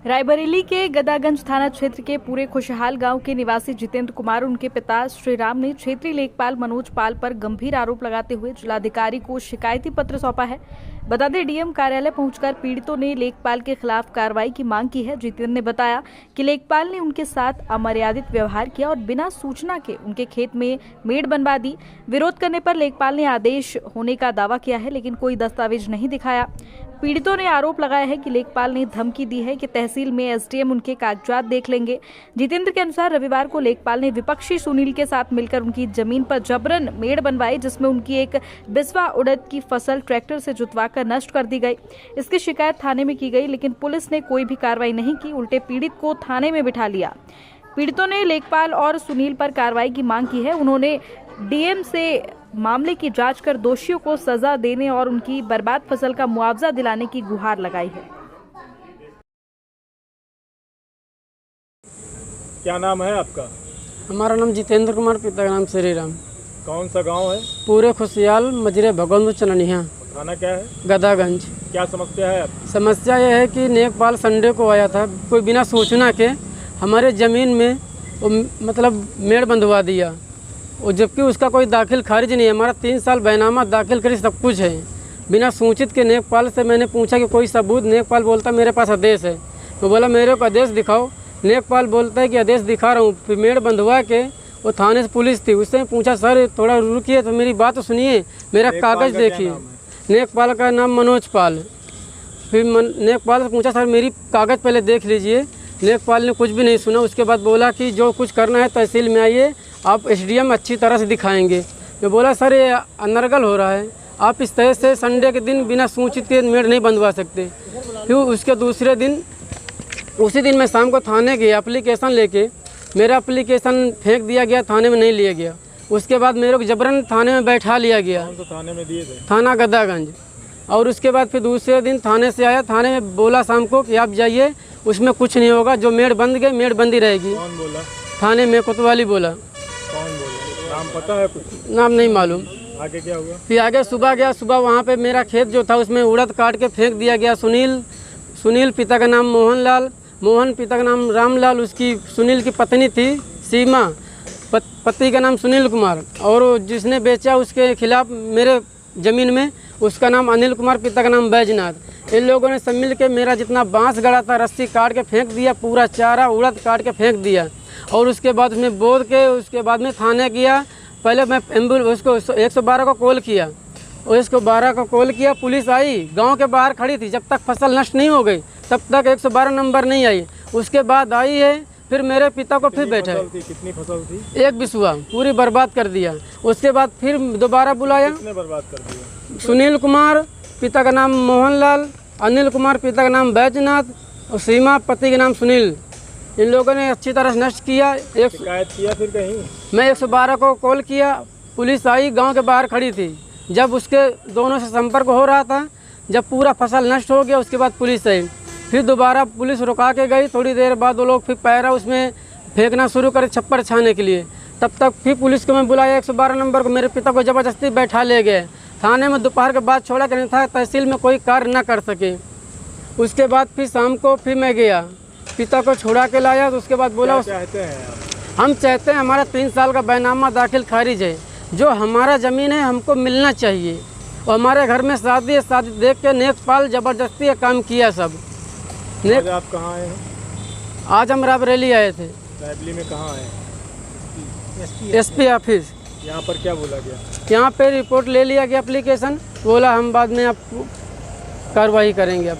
रायबरेली के गदागंज थाना क्षेत्र के पूरे खुशहाल गांव के निवासी जितेंद्र कुमार और उनके पिता श्रीराम ने क्षेत्रीय लेखपाल मनोज पाल पर गंभीर आरोप लगाते हुए जिलाधिकारी को शिकायती पत्र सौंपा है। बता दें, डीएम कार्यालय पहुंचकर पीड़ितों ने लेखपाल के खिलाफ कार्रवाई की मांग की है। जितेंद्र ने बताया कि लेखपाल ने उनके साथ अमर्यादित व्यवहार किया और बिना सूचना के उनके खेत में मेड़ बनवा दी। विरोध करने पर लेखपाल ने आदेश होने का दावा किया है, लेकिन कोई दस्तावेज नहीं दिखाया। पीड़ितों ने आरोप लगाया है कि लेखपाल ने धमकी दी है कि तहसील में एसडीएम उनके कागजात देख लेंगे। जितेंद्र के अनुसार रविवार को लेखपाल ने विपक्षी सुनील के साथ मिलकर उनकी जमीन पर जबरन मेड़ बनवाई, जिसमें उनकी एक बिस्वा उड़द की फसल ट्रैक्टर से जुतवाकर नष्ट कर दी गई। इसकी शिकायत थाने में की गई, लेकिन पुलिस ने कोई भी कार्रवाई नहीं की, उल्टे पीड़ित को थाने में बिठा लिया। पीड़ितों ने लेखपाल और सुनील पर कार्रवाई की मांग की है। उन्होंने डीएम से मामले की जांच कर दोषियों को सजा देने और उनकी बर्बाद फसल का मुआवजा दिलाने की गुहार लगाई है। क्या नाम है आपका? हमारा नाम जितेंद्र कुमार, पिता का नाम श्रीराम। कौन सा गांव है? पूरे खुशियाल मजरे भगवंत चननिया। थाना क्या है? गदागंज। क्या समस्या है आपकी? समस्या यह है कि लेखपाल संडे को आया था, कोई बिना सूचना के हमारे ज़मीन में मतलब मेड़ बंधवा दिया, और जबकि उसका कोई दाखिल खारिज नहीं है। हमारा 3 साल बैनामा दाखिल करी, सब कुछ है। बिना सूचित के लेखपाल से मैंने पूछा कि कोई सबूत। लेखपाल बोलता मेरे पास आदेश है। तो बोला मेरे को आदेश दिखाओ। लेखपाल बोलता है कि आदेश दिखा रहा हूँ। फिर मेड़ बंधवा के वो थाने से पुलिस थी, उससे पूछा सर थोड़ा रुकिए, तो मेरी बात तो सुनिए, मेरा कागज़ देखिए। लेखपाल का नाम मनोज पाल। फिर लेखपाल से पूछा सर मेरी कागज़ पहले देख लीजिए। लेखपाल ने कुछ भी नहीं सुना। उसके बाद बोला कि जो कुछ करना है तहसील में आइए, आप एसडीएम अच्छी तरह से दिखाएंगे। मैं बोला सर ये अनर्गल हो रहा है, आप इस तरह से संडे के दिन बिना सूचित के मेड़ नहीं बंधवा सकते। फिर उसके दूसरे दिन, उसी दिन मैं शाम को थाने गया एप्लीकेशन लेके। मेरा एप्लीकेशन फेंक दिया गया, थाने में नहीं लिया गया। उसके बाद मेरे को जबरन थाने में बैठा लिया गया। कौन सा थाने में दिए थे? थाना गदागंज। और उसके बाद फिर दूसरे दिन थाने से आया, थाने में बोला शाम को कि आप जाइए, उसमें कुछ नहीं होगा, जो मेड़ बंद गए मेड़ बंदी रहेगी। कौन बोला? थाने में कोतवाली बोला। कौन बोला? नाम पता है कुछ? नाम नहीं मालूम। आगे क्या हुआ? फिर आगे सुबह गया, सुबह वहाँ पे मेरा खेत जो था उसमें उड़द काट के फेंक दिया गया। सुनील पिता का नाम मोहनलाल, मोहन पिता का नाम रामलाल, उसकी सुनील की पत्नी थी सीमा, पति का नाम सुनील कुमार, और जिसने बेचा उसके खिलाफ मेरे ज़मीन में उसका नाम अनिल कुमार, पिता का नाम बैजनाथ। इन लोगों ने सब मिल के मेरा जितना बांस गड़ा था रस्सी काट के फेंक दिया, पूरा चारा उड़द काट के फेंक दिया। और उसके बाद उसमें बोद के उसके बाद में थाने किया। पहले मैं उसको 112 को कॉल किया, और 112 को कॉल किया, पुलिस आई, गांव के बाहर खड़ी थी। जब तक फसल नष्ट नहीं हो गई तब तक 112 नंबर नहीं आई। उसके बाद आई है, फिर मेरे पिता को फिर बैठा। कितनी फसल थी? 1 बिस्वा, पूरी बर्बाद कर दिया। उसके बाद फिर दोबारा बुलाया। किसने बर्बाद कर दिया? सुनील कुमार, पिता का नाम मोहनलाल, अनिल कुमार, पिता का नाम बैजनाथ, और सीमा, पति का नाम सुनील। इन लोगों ने अच्छी तरह नष्ट किया। शिकायत किया फिर कहीं? मैं 112 को कॉल किया, पुलिस आई, गांव के बाहर खड़ी थी। जब उसके दोनों से संपर्क हो रहा था, जब पूरा फसल नष्ट हो गया, उसके बाद पुलिस आई। फिर दोबारा पुलिस रुका के गई। थोड़ी देर बाद वो लोग फिर पैरा उसमें फेंकना शुरू करे छप्पर छाने के लिए। तब तक फिर पुलिस को मैं बुलाया 112 नंबर को। मेरे पिता को ज़बरदस्ती बैठा ले गए थाने में। दोपहर के बाद छोड़ा कि नहीं था, तहसील में कोई कार्य न कर सके। उसके बाद फिर शाम को फिर मैं गया, पिता को छुड़ा के लाया। तो उसके बाद बोला क्या चाहते हैं आप? हम चाहते हैं हमारा 3 साल का बैनामा दाखिल खारिज है, जो हमारा ज़मीन है हमको मिलना चाहिए। और हमारे घर में शादी है, शादी देख के लेखपाल ज़बरदस्ती ये काम किया सब। आज आप कहाँ आए हैं? आज हम रायबरेली आए थे। रायबरेली में कहाँ आए? SP office. यहाँ पर क्या बोला गया? यहाँ पे रिपोर्ट ले लिया गया एप्लीकेशन, बोला हम बाद में आप कार्रवाई करेंगे अब।